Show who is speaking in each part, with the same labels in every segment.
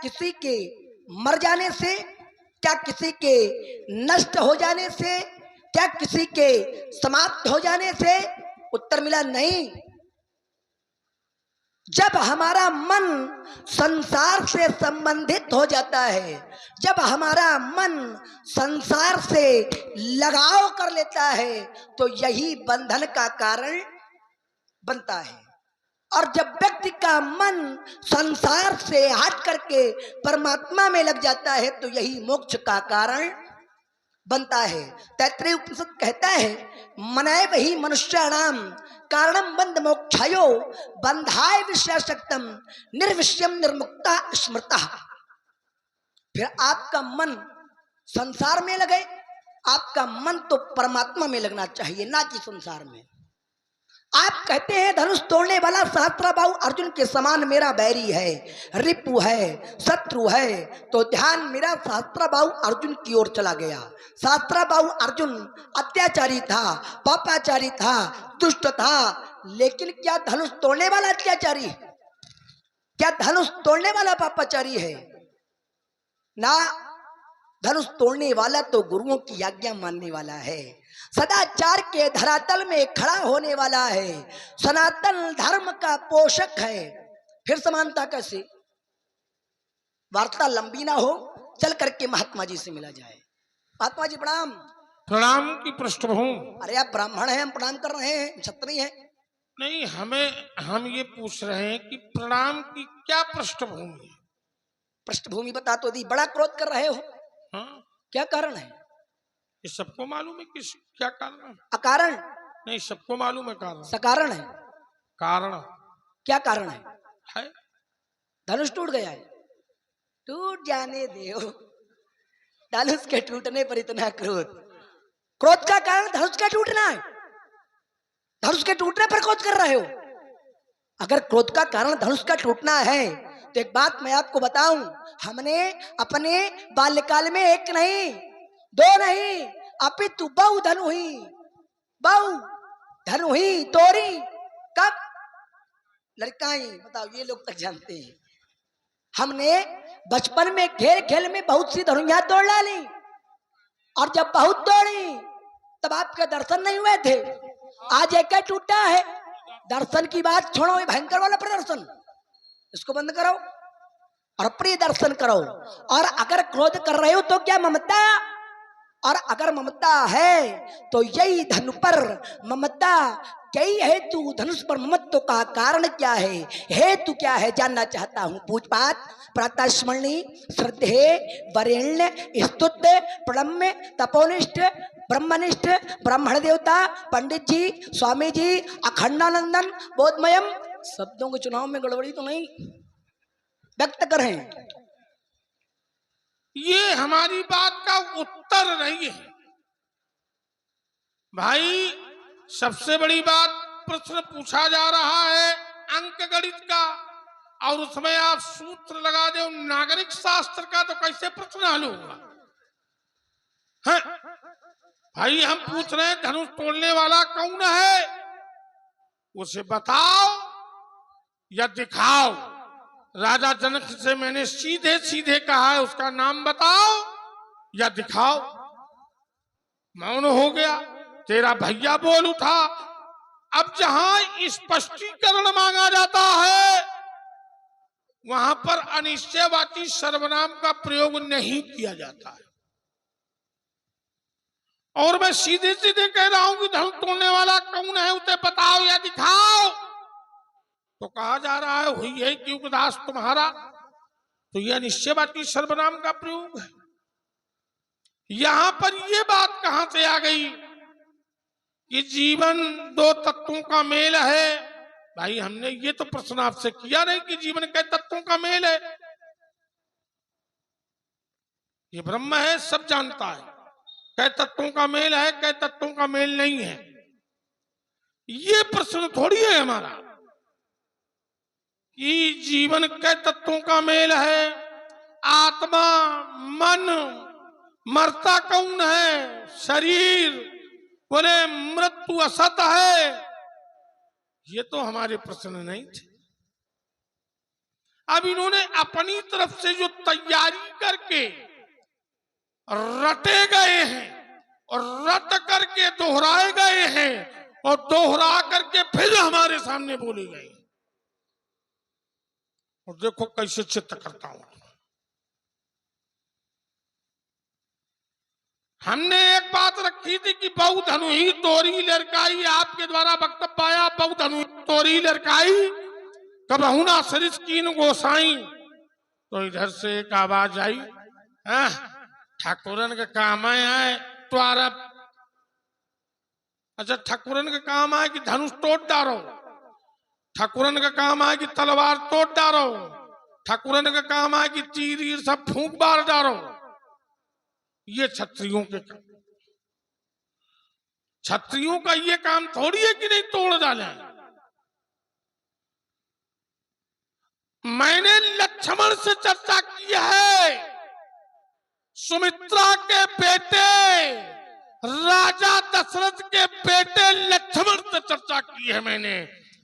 Speaker 1: किसी के मर जाने से, क्या किसी के नष्ट हो जाने से, क्या किसी के समाप्त हो जाने से? उत्तर मिला नहीं। जब हमारा मन संसार से संबंधित हो जाता है, जब हमारा मन संसार से लगाव कर लेता है, तो यही बंधन का कारण बनता है। और जब व्यक्ति का मन संसार से हट करके परमात्मा में लग जाता है, तो यही मोक्ष का कारण बनता है। तैत्तिरीय उपनिषद कहता है, मनैव ही मनुष्याणाम कारणम बंध मोक्षायो बंधाय विषयासक्तम निर्विषयम निर्मुक्ता स्मृतः। फिर आपका मन संसार में लगे, आपका मन तो परमात्मा में लगना चाहिए, ना कि संसार में। आप कहते हैं धनुष तोड़ने वाला सहस्त्रबाहु अर्जुन के समान मेरा बैरी है, रिपु है, शत्रु है, तो ध्यान मेरा सहस्त्रबाहु अर्जुन की ओर चला गया। सहस्त्रबाहु अर्जुन अत्याचारी था, पापाचारी था, दुष्ट था, लेकिन क्या धनुष तोड़ने वाला अत्याचारी? क्या धनुष तोड़ने वाला पापाचारी है? ना, धनुष तोड़ने वाला तो गुरुओं की आज्ञा मानने वाला है, सदाचार के धरातल में खड़ा होने वाला है, सनातन धर्म का पोषक है। फिर समानता कैसे? वार्ता लंबी ना हो, चल करके महात्मा जी से मिला जाए। महात्मा जी प्रणाम।
Speaker 2: प्रणाम की पृष्ठभूमि।
Speaker 1: अरे आप ब्राह्मण हैं, हम प्रणाम कर रहे हैं, क्षत्रिय हैं।
Speaker 2: नहीं, हम ये पूछ रहे हैं कि प्रणाम की क्या पृष्ठभूमि है?
Speaker 1: पृष्ठभूमि बता तो दी। बड़ा क्रोध कर रहे हो।
Speaker 2: हाँ,
Speaker 1: क्या कारण है?
Speaker 2: ये सबको मालूम है कि क्या कारण है?
Speaker 1: अकारण
Speaker 2: नहीं, सबको मालूम है कारण।
Speaker 1: सकारण है।
Speaker 2: कारण
Speaker 1: क्या कारण
Speaker 2: है?
Speaker 1: धनुष टूट गया है। टूट जाने दो, धनुष के टूटने पर इतना क्रोध। क्रोध का कारण धनुष का टूटना है। धनुष के टूटने पर क्रोध कर रहे हो। अगर क्रोध का कारण धनुष का टूटना है, तो एक बात मैं आपको बताऊं, हमने अपने बाल्यकाल में एक नहीं, दो नहीं, अपितु बहु धनु ही तोरी। कब? लड़काई, बताओ, ये लोग तक जानते हैं। हमने बचपन में खेल खेल में बहुत सी धनुइयां तोड़ डाली, और जब बहुत तोड़ी तब आपके दर्शन नहीं हुए थे। आज एक टूटा है। दर्शन की बात छोड़ो, भयंकर वाला प्रदर्शन, इसको बंद करो और प्रिय दर्शन करो। और अगर क्रोध कर रहे हो तो क्या ममता? और अगर ममता है तो यही धनु पर ममता, कई हेतु धनुष पर ममत्व का कारण क्या है, हेतु क्या है, जानना चाहता हूं। पूजपात, प्रातः स्मरणी, श्रद्धे, वरेण्य, स्तुत्य, प्रणम्य, तपोनिष्ठ, ब्रह्मनिष्ठ, ब्राह्मण देवता, पंडित जी, स्वामी जी, अखंडानंदन, बोधमयम। शब्दों के चुनाव में गड़बड़ी तो नहीं व्यक्त करें।
Speaker 2: ये हमारी बात का उत्तर नहीं है भाई। सबसे बड़ी बात, प्रश्न पूछा जा रहा है अंक गणित का, और उसमें आप सूत्र लगा दो नागरिक शास्त्र का, तो कैसे प्रश्न हल होगा? है भाई, हम पूछ रहे हैं धनुष तोड़ने वाला कौन है, उसे बताओ या दिखाओ। राजा जनक से मैंने सीधे सीधे कहा है, उसका नाम बताओ या दिखाओ। मौन हो गया। तेरा भैया बोल उठा। अब जहां स्पष्टीकरण मांगा जाता है, वहां पर अनिश्चयवाची सर्वनाम का प्रयोग नहीं किया जाता है। और मैं सीधे सीधे कह रहा हूं कि धनुष तोड़ने वाला कौन है, उसे बताओ या दिखाओ। तो कहा जा रहा है हुई है कि उपदास तुम्हारा, तो यह निश्चयवाची सर्वनाम का प्रयोग है। यहां पर यह बात कहां से आ गई कि जीवन दो तत्वों का मेल है? भाई, हमने ये तो प्रश्न आपसे किया नहीं कि जीवन के तत्वों का मेल है। ये ब्रह्म है, सब जानता है, कई तत्वों का मेल है, कई तत्वों का मेल नहीं है। ये प्रश्न थोड़ी है हमारा कि जीवन के तत्वों का मेल है, आत्मा, मन, मरता कौन है, शरीर, बोले मृत्यु असत है। ये तो हमारे प्रश्न नहीं थे। अब इन्होंने अपनी तरफ से जो तैयारी करके रटे गए हैं और रट करके दोहराए गए हैं और दोहरा करके फिर हमारे सामने बोले गए, और देखो कैसे चित्त करता हूं। हमने एक बात रखी थी कि बहु धनु ही तोरी लड़काई, आपके द्वारा वक्तव्य आया बहु धनु तोरी लड़काई कबहू ना सरिस कीन गोसाई। तो इधर से एक आवाज आई, ठाकुरन के काम आए द्वारा। अच्छा, ठाकुरन के काम आए कि धनुष तोड़ डालो, ठाकुरन का काम आए कि तलवार तोड़ डालो, ठाकुरन का काम आए कि तीर सब फूंक बार डालो। ये क्षत्रियों के काम, क्षत्रियों का ये काम थोड़ी है कि नहीं तोड़ डाले। मैंने लक्ष्मण से चर्चा की है, सुमित्रा के बेटे राजा दशरथ के बेटे लक्ष्मण से चर्चा की है मैंने।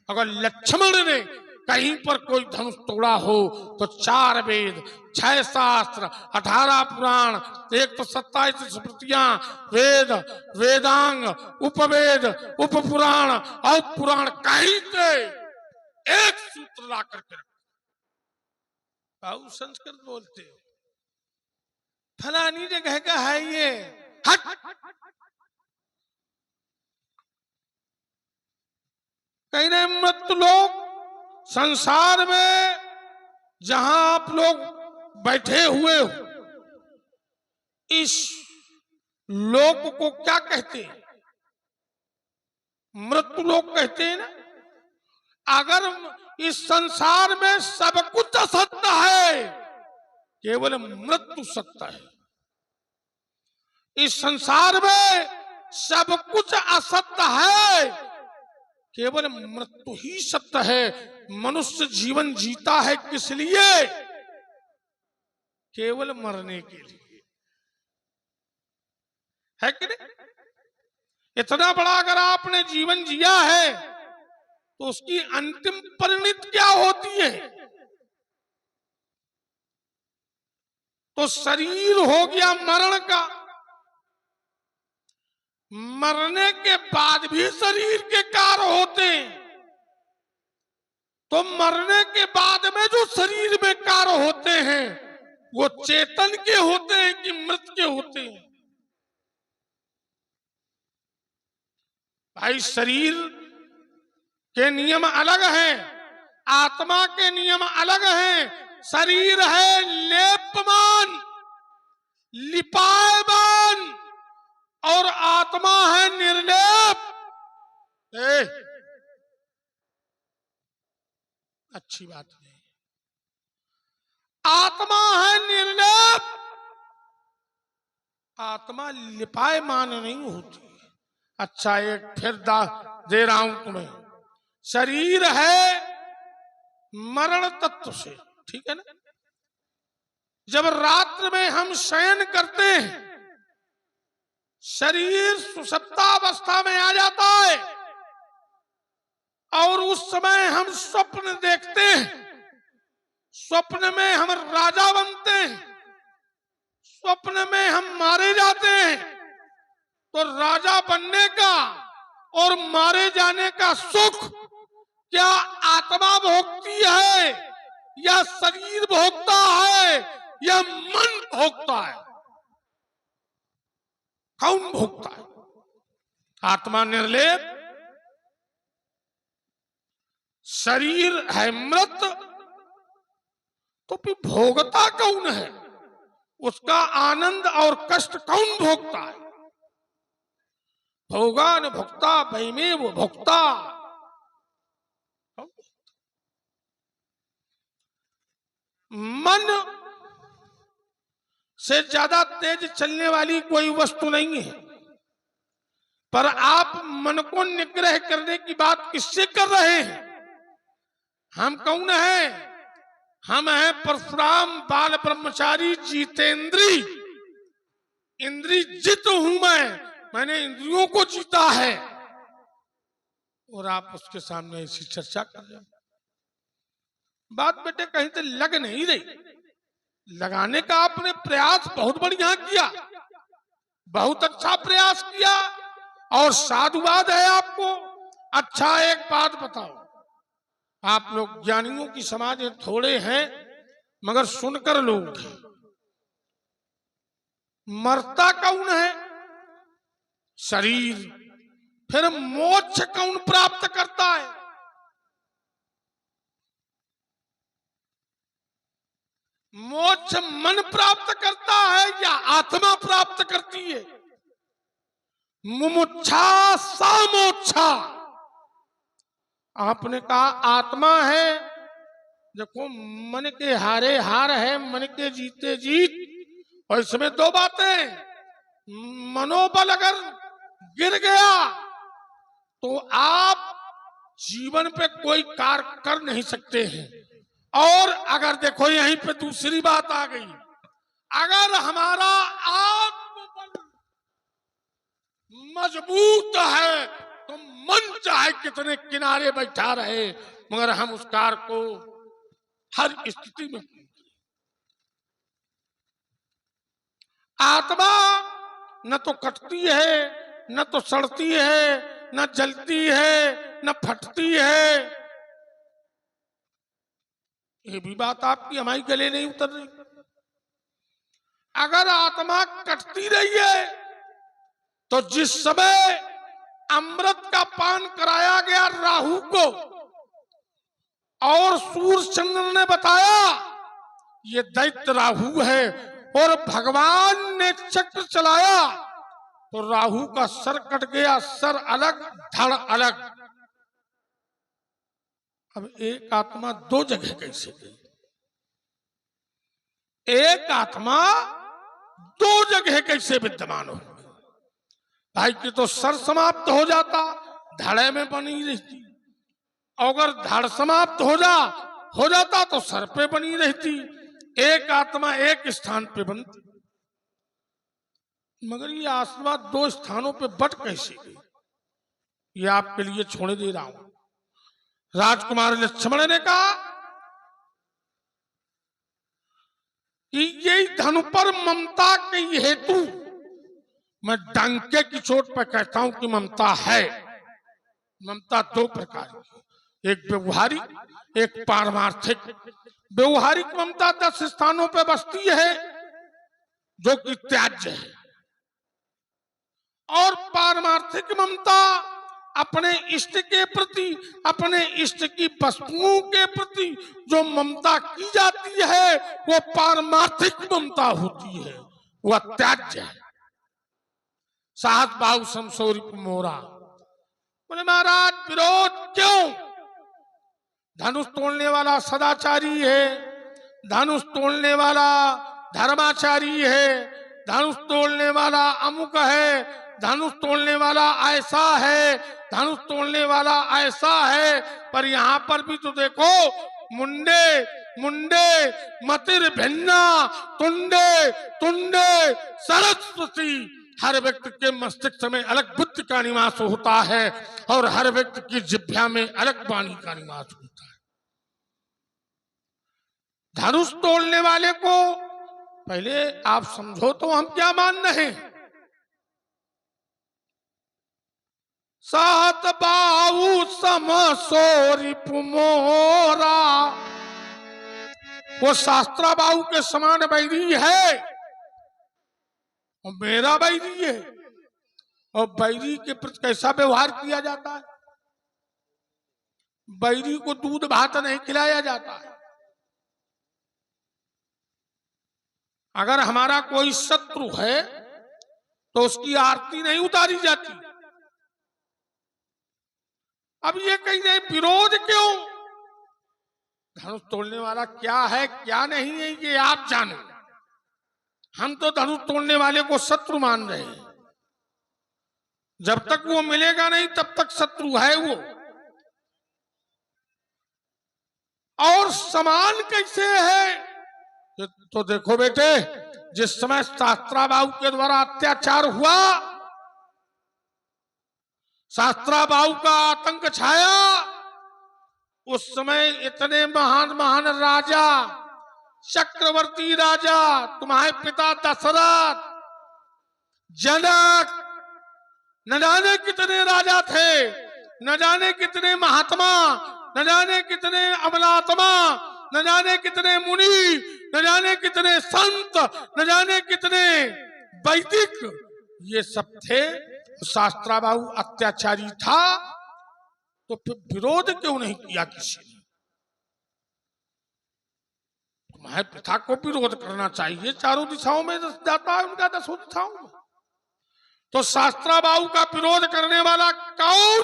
Speaker 2: अगर लक्ष्मण ने कहीं पर कोई धनुष तोड़ा हो तो 4 वेद, 6 शास्त्र, 18 पुराण, 127 स्मृतियां, वेद, वेदांग, उपवेद, उपपुराण और पुराण कहीं से एक सूत्र ला करके रखो। संस्कृत बोलते हो, फलानी जगह का है ये, हट। कहीं नहीं, मत लोग संसार में जहां आप लोग बैठे हुए हो, इस लोक को क्या कहते हैं? मृत्यु लोक कहते हैं ना। अगर इस संसार में सब कुछ असत्य है, केवल मृत्यु सत्य है। इस संसार में सब कुछ असत्य है, केवल मृत्यु ही सत्य है। मनुष्य जीवन जीता है किस लिए? केवल मरने के लिए, है कि नहीं? इतना बड़ा अगर आपने जीवन जिया है तो उसकी अंतिम परिणति क्या होती है? तो शरीर हो गया मरण का, मरने के बाद भी शरीर के कार्य होते हैं। तो मरने के बाद में जो शरीर में कार्य होते हैं वो चेतन के होते हैं कि मृत के होते हैं? भाई, शरीर के नियम अलग हैं, आत्मा के नियम अलग हैं। शरीर है लेपमान, लिपायमान, और आत्मा है निर्लेप। अच्छी बात नहीं, आत्मा है निर्लेप, आत्मा लिपायमान नहीं होती। अच्छा, एक फिर दे रहा हूं तुम्हें। शरीर है मरण तत्व से, ठीक है ना। जब रात्र में हम शयन करते हैं, शरीर सुषुप्तावस्था में आ जाता है और उस समय हम स्वप्न देखते हैं। स्वप्न में हम राजा बनते हैं, स्वप्न में हम मारे जाते हैं। तो राजा बनने का और मारे जाने का सुख क्या आत्मा भोगती है या शरीर भोगता है या मन भोगता है? कौन भोगता है? आत्मा निर्लेप, शरीर है मृत। तो फिर भोगता कौन है? उसका आनंद और कष्ट कौन भोगता है? भोगान भोक्ता वैमेव भोक्ता। मन से ज्यादा तेज चलने वाली कोई वस्तु नहीं है। पर आप मन को निग्रह करने की बात किससे कर रहे हैं? हम कौन हैं? हम हैं परशुराम बाल ब्रह्मचारी जितेंद्री। इंद्री जित हूं मैंने इंद्रियों को जीता है। और आप उसके सामने ऐसी चर्चा कर रहे हैं। बात बेटे कहीं से लग नहीं रही। लगाने का आपने प्रयास बहुत बढ़िया किया, बहुत अच्छा प्रयास किया और साधुवाद है आपको। अच्छा एक बात बताओ, आप लोग ज्ञानियों की समाज में थोड़े हैं मगर सुनकर लोग हैं। मरता कौन है? शरीर। फिर मोक्ष कौन प्राप्त करता है? मोक्ष मन प्राप्त करता है या आत्मा प्राप्त करती है? मुमुक्षा सा मोक्षा। आपने कहा आत्मा है। देखो, मन के हारे हार है, मन के जीते जीत। और इसमें दो बातें, मनोबल अगर गिर गया तो आप जीवन पे कोई कार्य कर नहीं सकते हैं। और अगर देखो यहीं पे दूसरी बात आ गई, अगर हमारा आत्मबल मजबूत है तो मन चाहे कितने किनारे बैठा रहे मगर हम उस कार्य को हर स्थिति में। आत्मा न तो कटती है, न तो सड़ती है, न जलती है, न फटती है। ये भी बात आपकी हमारी गले नहीं उतर रही। अगर आत्मा कटती रही है तो जिस समय अमृत का पान कराया गया राहु को और सूर्य चंद्र ने बताया ये दैत्य राहु है और भगवान ने चक्र चलाया तो राहु का सर कट गया, सर अलग धड़ अलग। अब एक आत्मा दो जगह कैसे गई? एक आत्मा दो जगह कैसे विद्यमान हो? भाई कि तो सर समाप्त हो जाता, धड़े में बनी रहती। अगर धड़ समाप्त हो जाता तो सर पे बनी रहती। एक आत्मा एक स्थान पे बनती, मगर ये आत्मा दो स्थानों पे बट कैसे गई? ये आपके लिए छोड़ दे रहा हूं। राजकुमार लक्ष्मण ने कहा कि यही धनु पर ममता के हेतु मैं डंके की चोट पर कहता हूं कि ममता है। ममता दो प्रकार की, एक व्यवहारिक, एक पारमार्थिक। व्यवहारिक ममता 10 स्थानों पर बसती है जो कि त्याज्य है, और पारमार्थिक ममता अपने इष्ट के प्रति, अपने इष्ट की वस्तुओं के प्रति जो ममता की जाती है वो पारमार्थिक ममता होती है, वह त्याज्य है। साहस बाहु समसोरी मोरा। बोले महाराज विरोध क्यों? धनुष तोड़ने वाला सदाचारी है, धनुष तोड़ने वाला धर्माचारी है, धनुष तोड़ने वाला अमुक है, धनुष तोड़ने वाला ऐसा है, धनुष तोड़ने वाला ऐसा है। पर यहाँ पर भी तो देखो, मुंडे मुंडे मतिर भिन्ना तुंडे तुंडे सरस्वती। हर व्यक्ति के मस्तिष्क में अलग बुद्धि का निवास होता है और हर व्यक्ति की जिह्वा में अलग वाणी का निवास होता है। धनुष तोड़ने वाले को पहले आप समझो तो हम क्या मान रहे हैं। सात बाहु समसोरी पुमोरा, वो शास्त्रा बाहु के समान बैरी है और मेरा बैरी है। और बैरी के प्रति कैसा व्यवहार किया जाता है? बैरी को दूध भात नहीं खिलाया जाता है। अगर हमारा कोई शत्रु है तो उसकी आरती नहीं उतारी जाती। अब ये कहीं नहीं, विरोध क्यों? धनुष तोड़ने वाला क्या है क्या नहीं है ये आप जानो। हम तो धनुष तोड़ने वाले को शत्रु मान रहे हैं। जब तक वो मिलेगा नहीं तब तक शत्रु है वो। और समान कैसे है? तो देखो बेटे, जिस समय शास्त्राबाहु के द्वारा अत्याचार हुआ, शास्त्राबाहु का आतंक छाया, उस समय इतने महान महान राजा, चक्रवर्ती राजा, तुम्हारे पिता दशरथ, जनक, न जाने कितने राजा थे, न जाने कितने महात्मा, न जाने कितने अमलात्मा, न जाने कितने मुनि, न जाने कितने संत, न जाने कितने वैदिक, ये सब थे। शास्त्राबाहु अत्याचारी था, तो फिर विरोध क्यों नहीं किया किसी ने? तुम्हारे पिता को विरोध करना चाहिए, चारों दिशाओं में जाता है उनका, 10 दिशाओं में। तो शास्त्राबाहु का विरोध करने वाला कौन?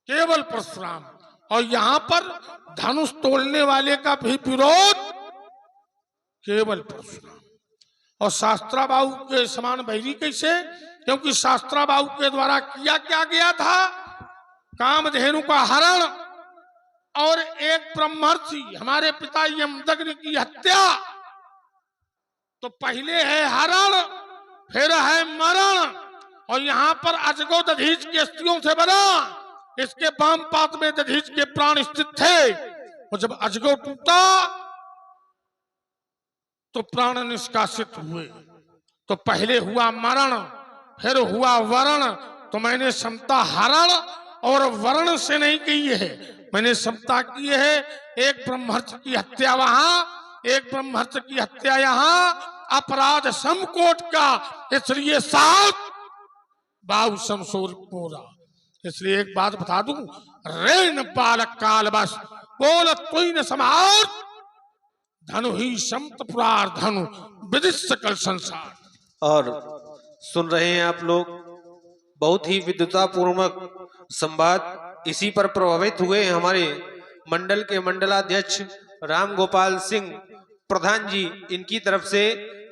Speaker 2: केवल परशुराम। और यहां पर धनुष तोड़ने वाले का भी विरोध केवल परशुराम। और शास्त्राबाहु के समान बैरी कैसे? क्योंकि शास्त्राबाहु के द्वारा किया क्या गया था? कामधेनु का हरण और एक ब्रह्मर्षि हमारे पिता यमदग्नि की हत्या। तो पहले है हरण, फिर है मरण। और यहाँ पर अजगो दधीच के अस्थियों से बना, इसके वाम पात में दधीच के प्राण स्थित थे। और जब अजगो टूटा तो प्राण निष्कासित हुए। तो पहले हुआ मरण, फिर हुआ वरण। तो मैंने समता हरण और वर्ण से नहीं की है, मैंने समता की है। एक ब्रह्महत्या की हत्या वहां, एक ब्रह्महत्या की हत्या यहाँ, अपराध समकोट का, इसलिए सात बाहु समसोर पूरा। इसलिए एक बात बता दूं, रेन बालक काल बस बोल कोई न समार, धनु ही समत पुरार धनु विदित सकल संसार।
Speaker 3: और सुन रहे हैं आप लोग, बहुत ही विद्वतापूर्वक संवाद। इसी पर प्रभावित हुए हमारे मंडल के मंडलाध्यक्ष राम गोपाल सिंह प्रधान जी। इनकी तरफ से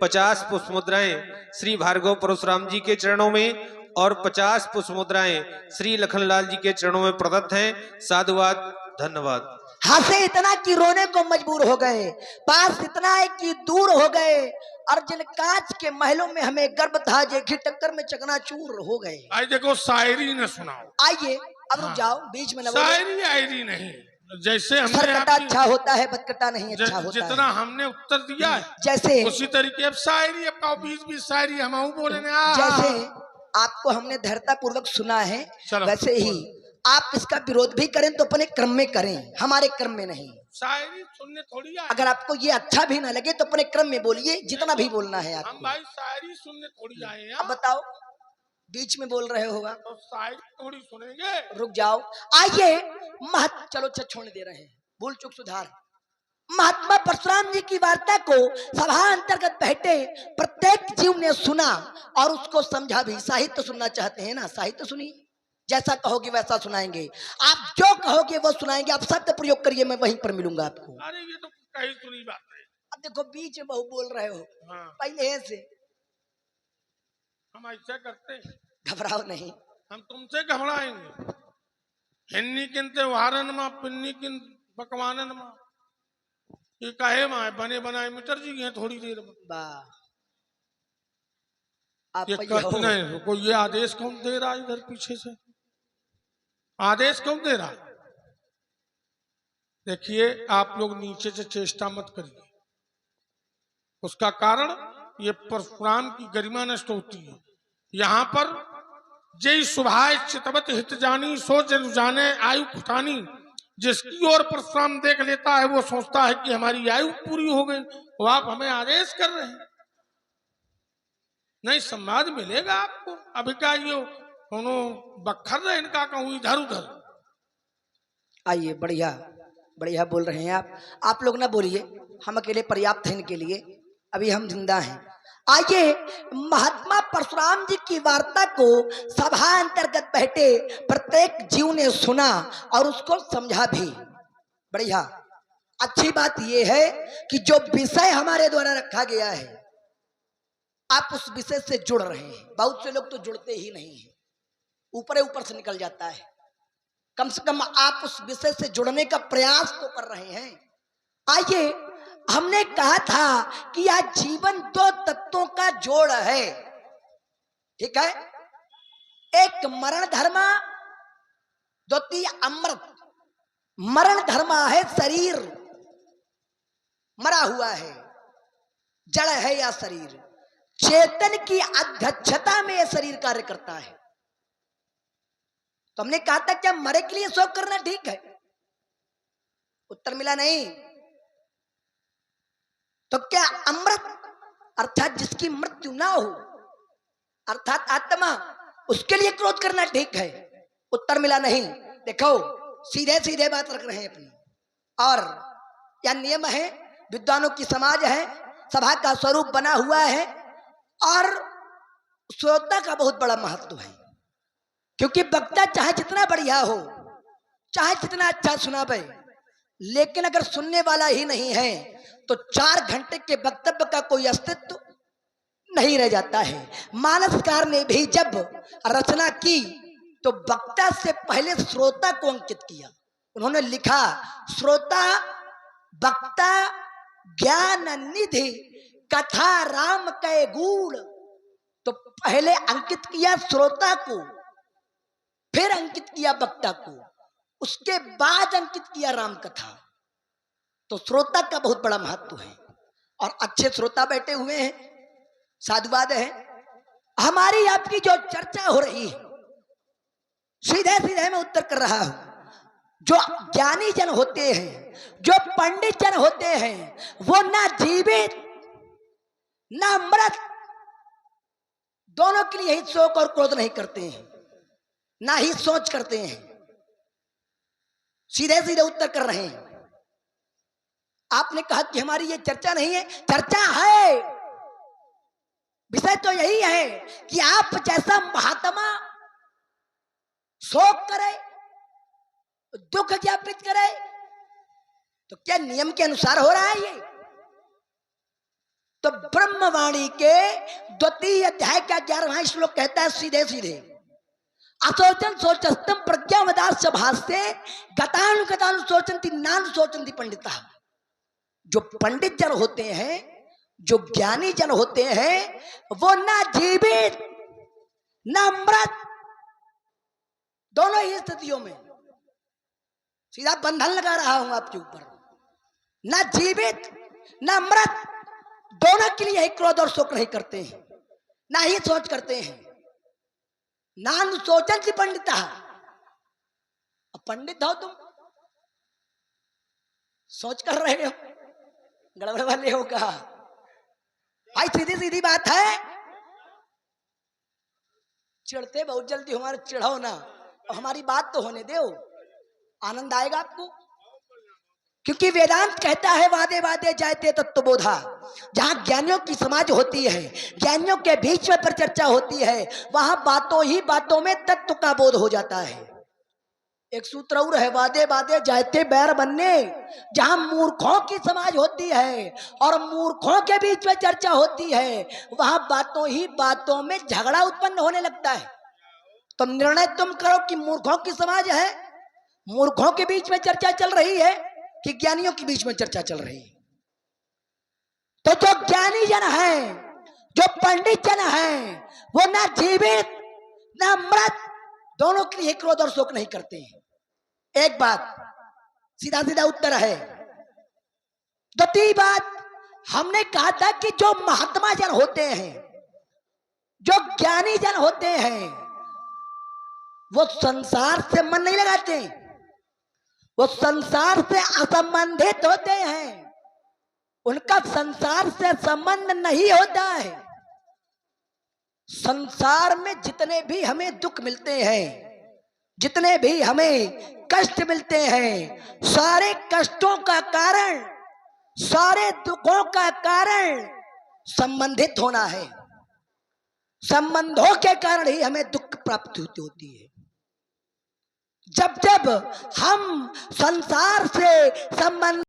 Speaker 3: 50 पुष्प मुद्राएं श्री भार्गव परशुराम जी के चरणों में और 50 पुष्प मुद्राएं श्री लखनलाल जी के चरणों में प्रदत्त हैं। साधुवाद, धन्यवाद।
Speaker 1: हंसे इतना कि रोने को मजबूर हो गए, पास इतना है कि दूर हो गए। और जिन कांच के महलों में हमें गर्व था, जे की टक्कर में चकनाचूर हो गए।
Speaker 2: आई देखो, शायरी न सुनाओ।
Speaker 1: आइए अब रुक जाओ, बीच में न बोलो।
Speaker 2: शायरी आयरी नहीं, जैसे हमने
Speaker 1: सरकटा अच्छा होता है, बदकटा नहीं अच्छा होता
Speaker 2: जितना
Speaker 1: है।
Speaker 2: हमने उत्तर दिया है
Speaker 1: जैसे
Speaker 2: उसी तरीके अब शायरी, अब 20 शायरी हम बोले ना।
Speaker 1: जैसे आपको हमने धैर्यता पूर्वक सुना है, वैसे ही आप इसका विरोध भी करें तो अपने क्रम में करें, हमारे क्रम में नहीं।
Speaker 2: शायरी सुनने थोड़ी आए।
Speaker 1: अगर आपको ये अच्छा भी ना लगे तो अपने क्रम में बोलिए, जितना भी बोलना है आपको।
Speaker 2: हम भाई शायरी सुनने थोड़ी आए हैं।
Speaker 1: अब बताओ, बीच में बोल रहे होगा
Speaker 2: तो शायरी थोड़ी सुनेंगे।
Speaker 1: रुक जाओ। आइए चलो छोड़ने दे रहे हैं, भूल चूक सुधार। महात्मा परशुराम जी की वार्ता को सभा अंतर्गत बैठे प्रत्येक जीव ने सुना और उसको समझा भी। साहित्य सुनना चाहते हैं ना, साहित्य सुनिए, जैसा कहोगे वैसा सुनाएंगे। आप जो कहोगे वो सुनाएंगे। आप शब्द प्रयोग करिए, मैं वहीं पर मिलूंगा आपको।
Speaker 2: अरे ये तो कहीं सुनी बात है।
Speaker 1: अब देखो, बीच में बहु बोल रहे हो।
Speaker 2: हाँ।
Speaker 1: पहले से
Speaker 2: हम ऐसा करते हैं,
Speaker 1: घबराओ नहीं,
Speaker 2: हम तुमसे घबराएंगे। हिन्नी किन त्योहारन में, पिन्नी किन पकवानन में, ये काहे माए बने बनाए मिटर जी हैं थोड़ी देर में।
Speaker 1: वाह, आप
Speaker 2: ये नहीं, रुको, ये आदेश कौन दे रहा है इधर पीछे से? आदेश कौन दे रहा है? देखिए, आप लोग नीचे से चेष्टा मत करिए। उसका कारण ये परशुराम की गरिमा नष्ट होती है। यहाँ पर जय सुभाष चितवत हित जानी, सो जन जाने आयु खुटानी। जिसकी ओर परशुराम देख लेता है वो सोचता है कि हमारी आयु पूरी हो गई। वो आप हमें आदेश कर रहे हैं? नहीं, संवाद मिलेगा आपको। अभी का ये बखर रहे इनका, कहूं इधर उधर।
Speaker 1: आइए, बढ़िया बढ़िया बोल रहे हैं आप लोग ना बोलिए, हम अकेले पर्याप्त हैं इनके लिए, अभी हम जिंदा हैं। आइए, महात्मा परशुराम जी की वार्ता को सभा अंतर्गत बैठे प्रत्येक जीव ने सुना और उसको समझा भी। बढ़िया, अच्छी बात यह है कि जो विषय हमारे द्वारा रखा गया है आप उस विषय से जुड़ रहे हैं। बहुत से लोग तो जुड़ते ही नहीं है, ऊपर से निकल जाता है। कम से कम आप उस विषय से जुड़ने का प्रयास तो कर रहे हैं। आइए, हमने कहा था कि यह जीवन 2 तत्वों का जोड़ है, ठीक है? एक मरण धर्म, द्वितीय अमृत। मरण धर्मा है, शरीर मरा हुआ है, जड़ है या शरीर, चेतन की अध्यक्षता में यह शरीर कार्य करता है। तो हमने कहा था क्या मरे के लिए शोक करना ठीक है? उत्तर मिला नहीं। तो क्या अमृत अर्थात जिसकी मृत्यु ना हो अर्थात आत्मा, उसके लिए क्रोध करना ठीक है? उत्तर मिला नहीं। देखो सीधे सीधे बात रख रहे हैं अपनी। और यह नियम है, विद्वानों की समाज है, सभा का स्वरूप बना हुआ है और श्रोता का बहुत बड़ा महत्व है। क्योंकि वक्ता चाहे जितना बढ़िया हो, चाहे जितना अच्छा सुनावे, लेकिन अगर सुनने वाला ही नहीं है तो 4 घंटे के वक्तव्य का कोई अस्तित्व नहीं रह जाता है। मानसकार ने भी जब रचना की तो वक्ता से पहले श्रोता को अंकित किया। उन्होंने लिखा श्रोता वक्ता ज्ञान निधि कथा राम कै गूढ़। तो पहले अंकित किया श्रोता को, फिर अंकित किया वक्ता को, उसके बाद अंकित किया राम कथा। तो श्रोता का बहुत बड़ा महत्व है और अच्छे श्रोता बैठे हुए हैं, साधुवाद है। हमारी आपकी जो चर्चा हो रही है सीधे सीधे मैं उत्तर कर रहा हूं। जो ज्ञानी जन होते हैं, जो पंडित जन होते हैं, वो ना जीवित ना मृत दोनों के लिए ही शोक और क्रोध नहीं करते हैं, ना ही सोच करते हैं। सीधे सीधे उत्तर कर रहे हैं। आपने कहा कि हमारी ये चर्चा नहीं है, चर्चा है। विषय तो यही है कि आप जैसा महात्मा शोक करे, दुख ज्ञापित करे, तो क्या नियम के अनुसार हो रहा है ये? तो ब्रह्मवाणी के 2 अध्याय का 11वां श्लोक कहता है सीधे सीधे, असोचन सोचस्तम प्रज्ञावदास भाष्ये गतानुगतानु सोचन्ति नानु सोचन्ति पंडिता। जो पंडित जन होते हैं, जो ज्ञानी जन होते हैं, वो ना जीवित ना मृत दोनों ही स्थितियों में, सीधा बंधन लगा रहा हूं आपके ऊपर, ना जीवित ना मृत दोनों के लिए ही क्रोध और शोक नहीं करते हैं, ना ही सोच करते हैं। नानु सोचन की पंडिता। अब पंडित हो तुम, सोच कर रहे हो, गड़बड़ वाले हो कहा। भाई सीधी सीधी बात है, चिढ़ते बहुत जल्दी, हमारे चिढ़ाओ ना, हमारी बात तो होने दो, आनंद आएगा आपको। क्योंकि वेदांत कहता है वादे वादे जायते तत्वबोधा। जहां ज्ञानियों की समाज होती है, ज्ञानियों के बीच में परिचर्चा होती है, वहां बातों ही बातों में तत्व का बोध हो जाता है। एक सूत्र और है, वादे वादे जायते बैर बनने। जहां मूर्खों की समाज होती है और मूर्खों के बीच में चर्चा होती है, वहां बातों ही बातों में झगड़ा उत्पन्न होने लगता है। तो निर्णय तुम करो कि मूर्खों की समाज है, मूर्खों के बीच में चर्चा चल रही है कि ज्ञानियों के बीच में चर्चा चल रही है। तो जो ज्ञानी जन है, जो पंडित जन है, वो ना जीवित ना मृत दोनों के लिए क्रोध और शोक नहीं करते हैं। एक बात सीधा सीधा उत्तर है। दूसरी बात, हमने कहा था कि जो महात्मा जन होते हैं, जो ज्ञानी जन होते हैं, वो संसार से मन नहीं लगाते, वो संसार से असंबंधित होते हैं, उनका संसार से संबंध नहीं होता है। संसार में जितने भी हमें दुख मिलते हैं, जितने भी हमें कष्ट मिलते हैं, सारे कष्टों का कारण, सारे दुखों का कारण संबंधित होना है। संबंधों के कारण ही हमें दुख प्राप्त होती है। जब जब हम संसार से संबंध